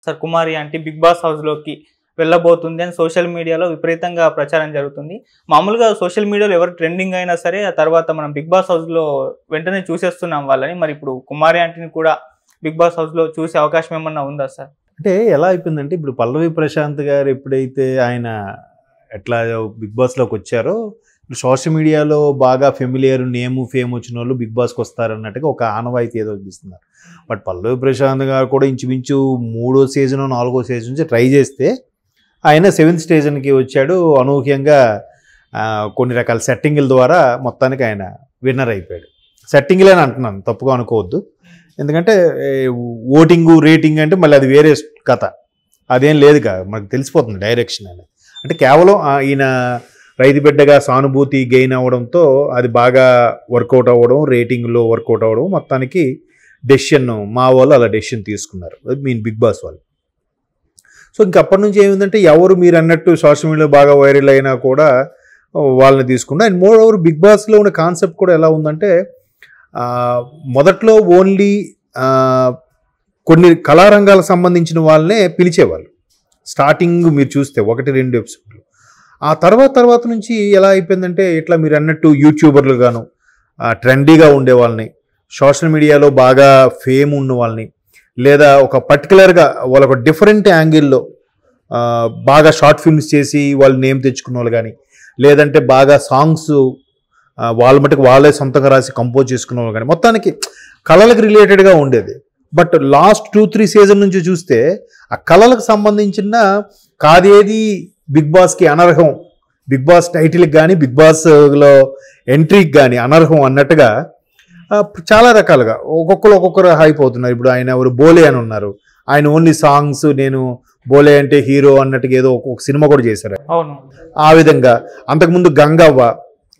Sir కుమారి aunty big boss హౌస్లోకి వెళ్ళబోతుంది అని social మీడియాలో విపరీతంగా ప్రచారం జరుగుతుంది. మామూలుగా సోషల్ మీడియాలో ఎవరు ట్రెండింగ్ అయినా సరే ఆ తర్వాత మనం బిగ్ బాస్ హౌస్లో వెంటనే చూసేస్తున్నాం వాళ్ళని. మరి ఇప్పుడు కుమారి ఆంటీని కూడా బిగ్ బాస్ హౌస్లో చూసే అవకాశం ఏమన్నా ఉందా సార్? అంటే ఎలా అయిపోయిందంటే ఇప్పుడు పల్లవి ప్రశాంత్ గారు ఎప్పుడైతే ఆయన ఎట్లా బిగ్ బాస్లోకి వచ్చారో సోషల్ మీడియాలో బాగా ఫెమిలియర్ నేము ఫేమ్ వచ్చిన వాళ్ళు బిగ్ బాస్కి వస్తారన్నట్టుగా ఒక ఆనవాయితీ ఏదో చూపిస్తున్నారు. బట్ పల్లవి ప్రశాంత్ గారు కూడా ఇంచుమించు 3వ సీజన్ 4వ సీజన్ నుంచి ట్రై చేస్తే ఆయన 7th స్టేషన్కి వచ్చాడు. అనూహ్యంగా కొన్ని రకాల సెట్టింగుల ద్వారా మొత్తానికి ఆయన విన్నర్ అయిపోయాడు. సెట్టింగ్లే అని అంటున్నాను, తప్పుగా అనుకోవద్దు. ఎందుకంటే ఓటింగు రేటింగ్ అంటే మళ్ళీ అది వేరే కథ, అదేం లేదు కదా, మనకు తెలిసిపోతుంది డైరెక్షన్ అనేది. అంటే కేవలం ఈయన రైతు బిడ్డగా సానుభూతి గెయిన్ అవ్వడంతో అది బాగా వర్కౌట్ అవ్వడం, రేటింగ్లో వర్కౌట్ అవ్వడం, మొత్తానికి డెసిషన్ మా వాళ్ళు అలా డెసిషన్ తీసుకున్నారు, బిగ్ బాస్ వాళ్ళు. సో ఇంకప్పటి నుంచి ఏమిందంటే ఎవరు మీరు అన్నట్టు సోషల్ మీడియాలో బాగా వైరల్ అయినా కూడా వాళ్ళని తీసుకున్నారు. అండ్ మోర్ ఓవర్ బిగ్ బాస్లో ఉన్న కాన్సెప్ట్ కూడా ఎలా ఉందంటే మొదట్లో ఓన్లీ కొన్ని కళారంగాలకు సంబంధించిన వాళ్ళనే పిలిచేవాళ్ళు. స్టార్టింగ్ మీరు చూస్తే 1-2 ఎపిసోడ్లు. ఆ తర్వాత నుంచి ఎలా అయిపోయిందంటే ఇట్లా మీరు అన్నట్టు యూట్యూబర్లు గాను ట్రెండీగా ఉండే వాళ్ళని, సోషల్ మీడియాలో బాగా ఫేమ్ ఉన్న వాళ్ళని, లేదా ఒక పర్టికులర్గా వాళ్ళొక డిఫరెంట్ యాంగిల్లో బాగా షార్ట్ ఫిల్మ్స్ చేసి వాళ్ళు నేమ్ తెచ్చుకున్న వాళ్ళు కానీ, లేదంటే బాగా సాంగ్స్ వాళ్ళ మటుకు వాళ్ళే సొంతంగా రాసి కంపోజ్ చేసుకున్న వాళ్ళు కానీ, మొత్తానికి కళలకు రిలేటెడ్గా ఉండేది. బట్ లాస్ట్ 2-3 సీజన్ నుంచి చూస్తే ఆ కళలకు సంబంధించిన కాదేది బిగ్ బాస్కి అనర్హం, బిగ్ బాస్ టైటిల్కి కానీ బిగ్ బాస్లో ఎంట్రీకి కానీ అనర్హం అన్నట్టుగా చాలా రకాలుగా ఒక్కొక్కరు హైప్ అవుతున్నారు. ఇప్పుడు ఆయన ఎవరు బోలే అని ఉన్నారు, ఆయన ఓన్లీ సాంగ్స్, నేను బోలే అంటే హీరో అన్నట్టుగా ఏదో ఒక సినిమా కూడా చేశారు. అవును, ఆ విధంగా అంతకుముందు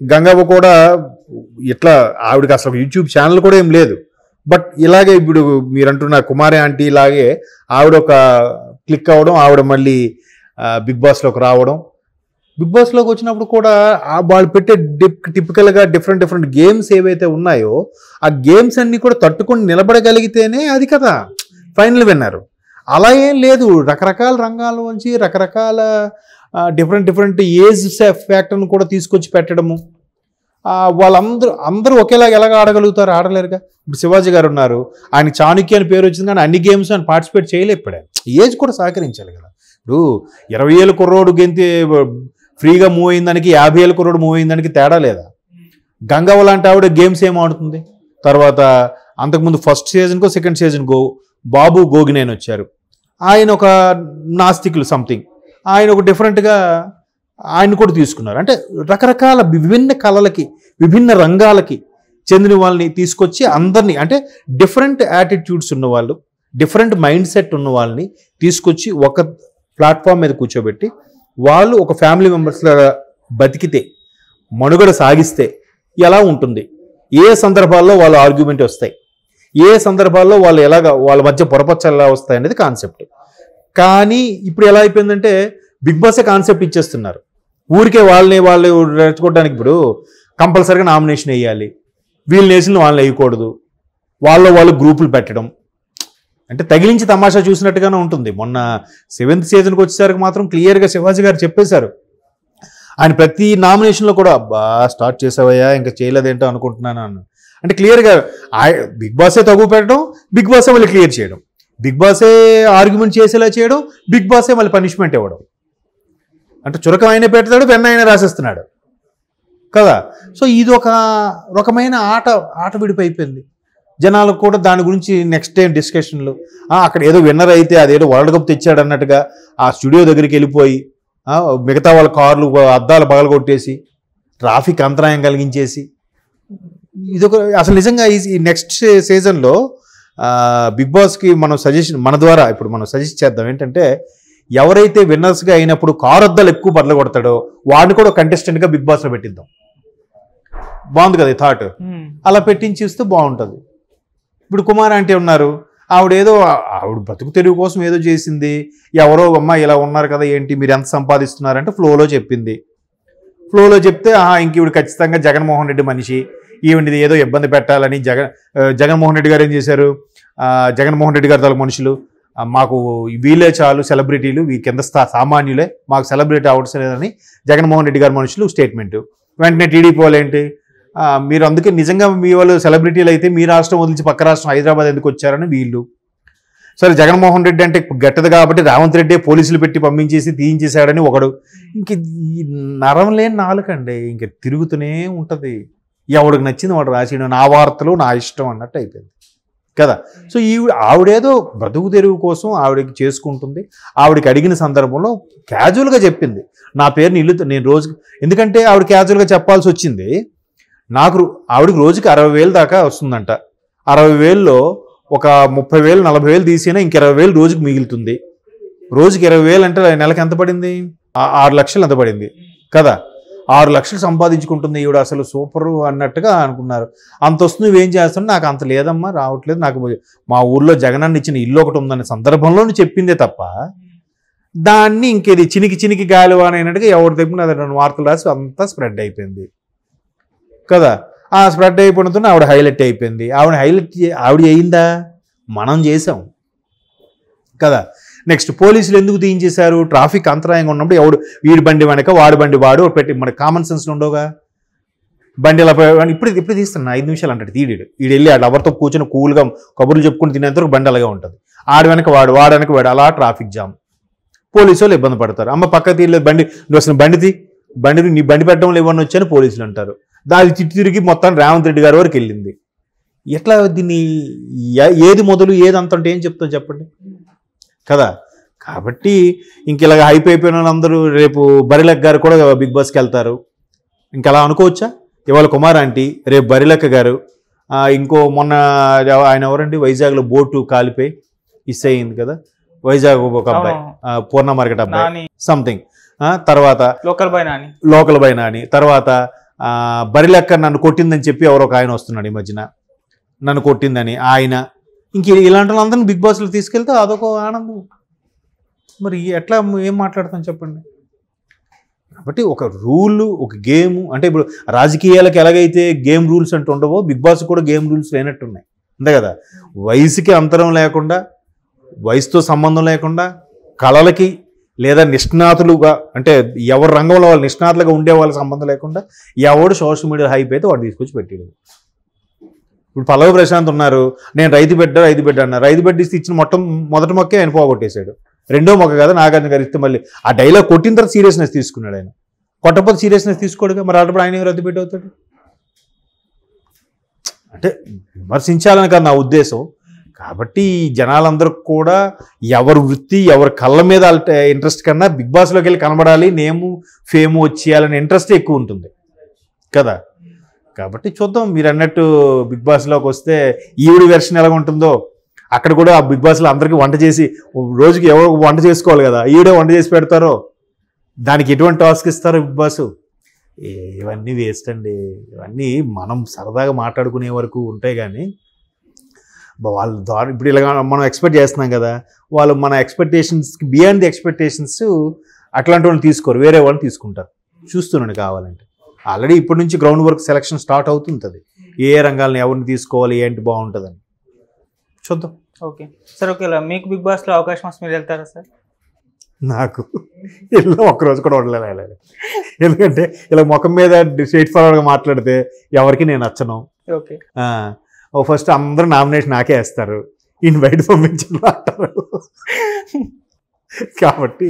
గంగవ్వ కూడా ఇట్లా ఆవిడకి అసలు యూట్యూబ్ ఛానల్ కూడా ఏం లేదు. బట్ ఇలాగే ఇప్పుడు మీరు అంటున్న కుమారి ఆంటీ లాగే ఆవిడ ఒక క్లిక్ అవ్వడం, ఆవిడ మళ్ళీ బిగ్ బాస్లోకి రావడం. బిగ్ బాస్లోకి వచ్చినప్పుడు కూడా వాళ్ళు పెట్టే టిపికల్గా డిఫరెంట్ గేమ్స్ ఏవైతే ఉన్నాయో ఆ గేమ్స్ అన్నీ కూడా తట్టుకొని నిలబడగలిగితేనే అది కదా ఫైనల్ విన్నారు. అలా ఏం లేదు, రకరకాల రంగాల నుంచి రకరకాల డిఫరెంట్ ఏజ్ ఫ్యాక్టర్ను కూడా తీసుకొచ్చి పెట్టడము. అందరూ ఒకేలాగా ఎలాగ ఆడగలుగుతారు? ఆడలేరుగా. ఇప్పుడు శివాజీ గారు ఉన్నారు, ఆయన చాణుక్య అని పేరు వచ్చింది కానీ అన్ని గేమ్స్ ఆయన పార్టిసిపేట్ చేయలేకపోయాడు. ఏజ్ కూడా సహకరించాలి కదా. ఇప్పుడు 20 ఏళ్ళ కుర్రోడు గెంతి ఫ్రీగా మూవ్ అయిన దానికి 50 ఏళ్ళ కుర్రోడు మూవ్ అయిన దానికి తేడా లేదా? గంగవ్వ లాంటి ఆవిడ గేమ్స్ ఏం ఆడుతుంది. తర్వాత అంతకుముందు ఫస్ట్ సీజన్కో సెకండ్ సీజన్కో బాబు గోగినేని వచ్చారు, ఆయన ఒక నాస్తికులు సంథింగ్, ఆయన ఒక డిఫరెంట్గా ఆయన కూడా తీసుకున్నారు. అంటే రకరకాల విభిన్న కళలకి విభిన్న రంగాలకి చెందిన వాళ్ళని తీసుకొచ్చి అందరినీ, అంటే డిఫరెంట్ యాటిట్యూడ్స్ ఉన్నవాళ్ళు, డిఫరెంట్ మైండ్ సెట్ ఉన్న వాళ్ళని తీసుకొచ్చి ఒక ప్లాట్ఫామ్ మీద కూర్చోబెట్టి వాళ్ళు ఒక ఫ్యామిలీ మెంబర్స్గా బతికితే, మనుగడ సాగిస్తే ఎలా ఉంటుంది, ఏ సందర్భాల్లో వాళ్ళ ఆర్గ్యుమెంట్ వస్తాయి, ఏ సందర్భాల్లో వాళ్ళు ఎలాగా వాళ్ళ మధ్య పొరపచ్చలు ఎలా వస్తాయి అనేది కాన్సెప్ట్. కానీ ఇప్పుడు ఎలా అయిపోయిందంటే బిగ్ బాసే కాన్సెప్ట్ ఇచ్చేస్తున్నారు. ఊరికే వాళ్ళు రెచ్చుకోవడానికి ఇప్పుడు కంపల్సరీగా నామినేషన్ వేయాలి, వీళ్ళు వేసిన వాళ్ళని వేయకూడదు, వాళ్ళు గ్రూపులు పెట్టడం, అంటే తగిలించి తమాషా చూసినట్టుగానే ఉంటుంది. మొన్న 7th సీజన్కి వచ్చేసరికి మాత్రం క్లియర్గా శివాజీ గారు చెప్పేశారు, ఆయన ప్రతి నామినేషన్లో కూడా స్టార్ట్ చేసావయ్యా ఇంకా చేయలేదేంటో అనుకుంటున్నాను అన్న. అంటే క్లియర్గా బిగ్ బాసే తగ్గు పెట్టడం, బిగ్ బాసే మళ్ళీ క్లియర్ చేయడం, బిగ్ బాసే ఆర్గ్యుమెంట్ చేసేలా చేయడం, బిగ్ బాసే మళ్ళీ పనిష్మెంట్ ఇవ్వడం. అంటే చురకం ఆయనే పెడతాడు, వెన్న ఆయన రాసేస్తున్నాడు కదా. సో ఇది ఒక రకమైన ఆట విడిపోయిపోయింది. జనాలకు కూడా దాని గురించి నెక్స్ట్ టైం డిస్కషన్లు, అక్కడ ఏదో విన్నర్ అయితే అదేదో వరల్డ్ కప్ తెచ్చాడు అన్నట్టుగా ఆ స్టూడియో దగ్గరికి వెళ్ళిపోయి మిగతా వాళ్ళ కార్లు అద్దాలు పగలగొట్టేసి ట్రాఫిక్ అంతరాయం కలిగించేసి ఇదొక అసలు నిజంగా ఈ నెక్స్ట్ సీజన్లో బిగ్ బాస్కి మన ద్వారా ఇప్పుడు మనం సజెస్ట్ చేద్దాం ఏంటంటే, ఎవరైతే విన్నర్స్గా అయినప్పుడు కారు అద్దాలు ఎక్కువ బదలగొడతాడో వాడిని కూడా కంటెస్టెంట్గా బిగ్ బాస్లో పెట్టిద్దాం. బాగుంది కదా ఈ థాట్, అలా పెట్టించిస్తే బాగుంటుంది. ఇప్పుడు కుమార్ ఆంటీ ఉన్నారు, ఆవిడ బతుకు తెరువు కోసం ఏదో చేసింది, ఎవరో అమ్మ ఇలా ఉన్నారు కదా ఏంటి మీరు ఎంత సంపాదిస్తున్నారంటే ఫ్లోలో చెప్పింది. ఫ్లోలో చెప్తే ఇంక ఈవిడ ఖచ్చితంగా జగన్మోహన్ రెడ్డి మనిషి, ఈవిడిది ఏదో ఇబ్బంది పెట్టాలని జగన్మోహన్ రెడ్డి గారు ఏం చేశారు, జగన్మోహన్ రెడ్డి గారి తల మనుషులు మాకు వీళ్ళే చాలు సెలబ్రిటీలు, ఈ కింద సామాన్యులే, మాకు సెలబ్రిటీ అవసరం లేదని జగన్మోహన్ రెడ్డి గారి మనుషులు స్టేట్మెంట్. వెంటనే టీడీపీ వాళ్ళు ఏంటి, మీరు అందుకే నిజంగా మీ వాళ్ళు సెలబ్రిటీలు అయితే మీ రాష్ట్రం వదిలిచి పక్క రాష్ట్రం హైదరాబాద్ ఎందుకు వచ్చారని వీళ్ళు. సరే జగన్మోహన్ రెడ్డి అంటే గట్టదు కాబట్టి రేవంత్ రెడ్డి పోలీసులు పెట్టి పంపించేసి తీయించేశాడని ఒకడు. ఇంక ఈ నరం లేని నాలుకండి, ఇంక తిరుగుతూనే ఉంటుంది. ఎవడికి నచ్చింది వాడు రాసేయడం, నా వార్తలు నా ఇష్టం అన్నట్టు అయిపోయింది కదా. సో ఆవిడేదో బ్రతుకు తెరువు కోసం ఆవిడకి చేసుకుంటుంది. ఆవిడకి అడిగిన సందర్భంలో క్యాజువల్గా చెప్పింది, నా పేరుని ఇల్లు నేను రోజు, ఎందుకంటే ఆవిడ క్యాజువల్గా చెప్పాల్సి వచ్చింది. ఆవిడకి రోజుకి 60,000 దాకా వస్తుందంట. 60,000లో ఒక 30,000 40,000 తీసినా ఇంక 20,000 రోజుకి మిగులుతుంది. రోజుకి 20,000 అంటే నెలకి ఎంత పడింది, 6 లక్షలు ఎంత పడింది కదా. 6 లక్షలు సంపాదించుకుంటుంది ఈవిడ, అసలు సూపరు అన్నట్టుగా అనుకున్నారు. అంత వస్తుంది, నువ్వేం చేస్తాను, నాకు అంత లేదమ్మా, రావట్లేదు, నాకు మా ఊర్లో జగనన్న ఇచ్చిన ఇల్లు ఒకటి ఉందనే సందర్భంలో చెప్పిందే తప్ప, దాన్ని ఇంకేది చినికి గాలి అనేట్టుగా ఎవరు తెప్పిన 2 వార్తలు రాసి అంతా స్ప్రెడ్ అయిపోయింది కదా. ఆ స్ప్రెడ్ అయిపోవడంతో ఆవిడ హైలైట్ అయిపోయింది. ఆవిడ అయిందా, మనం చేసాం కదా. నెక్స్ట్ పోలీసులు ఎందుకు తీయించేశారు, ట్రాఫిక్ అంతరాయంగా ఉన్నప్పుడు ఎవడు వీడి బండి వెనక వాడి బండి వాడు పెట్టి, మన కామన్ సెన్స్ ఉండవుగా. బండి ఎలా ఇప్పుడు తీస్తున్నా 5 నిమిషాలు అంటాడు తీయడు. వీడు వెళ్ళి ఆ ఎవరితో కూర్చొని కూల్గా కబుర్లు చెప్పుకుని తినేంతవరకు బండి అలాగే ఉంటుంది. ఆడి వెనక వాడు వెనక వాడు, అలా ట్రాఫిక్ జామ్. పోలీసు వాళ్ళు ఇబ్బంది పడతారు. అమ్మ పక్క తీయలేదు బండి, నువ్వు అసలు బండి నీ బండి పెట్టడంలో ఇవ్వని వచ్చాను పోలీసులు అంటారు. దాని తిరిగి మొత్తం రేవంత్ రెడ్డి గారి వరకు వెళ్ళింది. ఎట్లా దీన్ని ఏది మొదలు ఏది అంత అంటే ఏం చెప్తావు చెప్పండి కదా. కాబట్టి ఇంక ఇలాగ హైప్ అయిపోయిన వాళ్ళందరూ రేపు బరిలెక్క గారు కూడా బిగ్ బాస్కి వెళ్తారు. ఇంక అలా అనుకోవచ్చా. ఇవాళ కుమార్ ఆంటీ, రేపు బరిలెక్క గారు, ఇంకో మొన్న ఆయన ఎవరండి వైజాగ్లో బోటు కాలిపోయి ఇస్ అయింది కదా, వైజాగ్ ఒక అబ్బాయి, పూర్ణ మార్కెట్ అబ్బాయి సంథింగ్. తర్వాత లోకల్ బై నాని, తర్వాత బరిలెక్క నన్ను కొట్టిందని చెప్పి ఎవరో ఒక ఆయన వస్తున్నాడు ఈ మధ్యన, నన్ను కొట్టిందని ఆయన. ఇంక ఇలాంటి వాళ్ళందరినీ బిగ్ బాస్లో తీసుకెళ్తే అదొక ఆనందం. మరి ఎట్లా ఏం మాట్లాడతాం చెప్పండి. కాబట్టి ఒక రూల్, ఒక గేమ్ అంటే ఇప్పుడు రాజకీయాలకు ఎలాగైతే గేమ్ రూల్స్ అంటూ ఉండవో, బిగ్ బాస్ కూడా గేమ్ రూల్స్ లేనట్టున్నాయి అంతే కదా. వయసుకి అంతరం లేకుండా, వయసుతో సంబంధం లేకుండా, కళలకి లేదా నిష్ణాతులుగా అంటే ఎవరి రంగంలో వాళ్ళు నిష్ణాతులుగా ఉండే వాళ్ళకి సంబంధం లేకుండా ఎవడు సోషల్ మీడియా హైప్ అయితే వాడు తీసుకొచ్చి పెట్టాడు. ఇప్పుడు పల్లవి ప్రశాంత్ ఉన్నారు, నేను రైతు బిడ్డ అన్నారు. రైతు బిడ్డ ఇచ్చిన మొదటి మొక్కే ఆయన పోగొట్టేశాడు. రెండో మొక్క కదా నాగార్జున గారు ఇస్తే మళ్ళీ ఆ డైలాగ్ కొట్టిన తర్వాత సీరియస్నెస్ తీసుకున్నాడు. ఆయన కొట్టకపోతే సీరియస్నెస్ తీసుకోడుగా, మరి అప్పుడు ఆయన రైతు బిడ్డ అవుతాడు. అంటే విమర్శించాలని కాదు నా ఉద్దేశం. కాబట్టి జనాలందరూ కూడా ఎవరి వృత్తి ఎవరి కళ్ళ మీద ఇంట్రెస్ట్ కన్నా బిగ్ బాస్లోకి వెళ్ళి కనబడాలి, నేము ఫేము వచ్చేయాలనే ఇంట్రెస్ట్ ఎక్కువ ఉంటుంది కదా. కాబట్టి చూద్దాం, మీరు అన్నట్టు బిగ్ బాస్లోకి వస్తే ఈవిడి వెర్షన్ ఎలా ఉంటుందో. అక్కడ కూడా ఆ బిగ్ బాస్లో అందరికీ వంట చేసి, రోజుకి ఎవరు వంట చేసుకోవాలి కదా, ఈవిడే వంట చేసి పెడతారో, దానికి ఎటువంటి టాస్క్ ఇస్తారో బిగ్ బాస్. ఇవన్నీ వేస్ట్ అండి. ఇవన్నీ మనం సరదాగా మాట్లాడుకునే వరకు ఉంటాయి. కానీ వాళ్ళ ద్వారా ఇప్పుడు ఇలా మనం ఎక్స్పెక్ట్ చేస్తున్నాం కదా, వాళ్ళు మన ఎక్స్పెక్టేషన్స్కి బియాండ్ ది ఎక్స్పెక్టేషన్స్ అట్లాంటి వాళ్ళని తీసుకోరు, వేరే వాళ్ళని తీసుకుంటారు. చూస్తున్నాను కావాలంటే ఆల్రెడీ ఇప్పటి నుంచి గ్రౌండ్ వర్క్ సెలక్షన్ స్టార్ట్ అవుతుంటుంది. ఏ రంగాలను ఎవరిని తీసుకోవాలి, ఏంటి బాగుంటుందని చూద్దాం. Okay sir. ఓకే, మీకు బిగ్ బాస్లో అవకాశం వస్తే మీరు వెళ్తారా సార్? నాకు ఇలా ఒక్కరోజు కూడా ఉండలేదు. ఎందుకంటే ఇలా ముఖం మీద స్ట్రైట్ ఫార్వర్డ్గా మాట్లాడితే ఎవరికి నేను నచ్చను. ఓకే, ఫస్ట్ అందరూ నామినేషన్ నాకే వేస్తారు, ఈయన బయట పంపించను అంటారు. కాబట్టి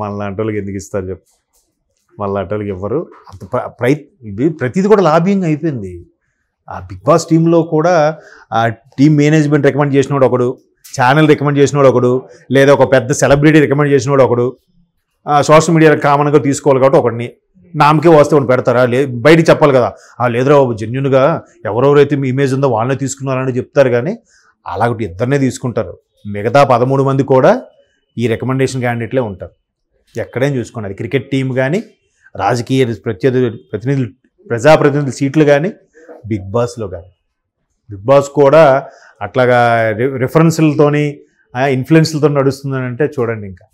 మళ్ళాంటి వాళ్ళకి ఎందుకు ఇస్తారు చెప్పు, మళ్ళాంటి వాళ్ళకి ఇవ్వరు. అంత ప్రతిదీ కూడా లాబింగ్ అయిపోయింది. ఆ బిగ్ బాస్ టీంలో కూడా ఆ టీమ్ మేనేజ్మెంట్ రికమెండ్ చేసినోడు ఒకడు, ఛానల్ రికమెండ్ చేసినోడు ఒకడు, లేదా ఒక పెద్ద సెలబ్రిటీ రికమెండ్ చేసినోడు ఒకడు, సోషల్ మీడియా కామన్గా తీసుకోవాలి కాబట్టి ఒకడిని నామకే వస్తే ఒకటి పెడతారా, బయటికి చెప్పాలి కదా, లేదురా బాబు జెన్యున్గా ఎవరెవరైతే మీ ఇమేజ్ ఉందో వాళ్ళనే తీసుకున్నారని చెప్తారు. కానీ అలాగటి ఇద్దరినే తీసుకుంటారు. మిగతా 13 మంది కూడా ఈ రికమెండేషన్ క్యాండిడేట్లే ఉంటారు. ఎక్కడైనా చూసుకోండి, అది క్రికెట్ టీం కానీ, రాజకీయ ప్రతినిధులు ప్రజాప్రతినిధుల సీట్లు కానీ, బిగ్ బాస్లో కానీ. బిగ్ బాస్ కూడా అట్లాగా రిఫరెన్స్లతోని ఇన్ఫ్లుయెన్స్లతో నడుస్తుందని అంటే చూడండి ఇంకా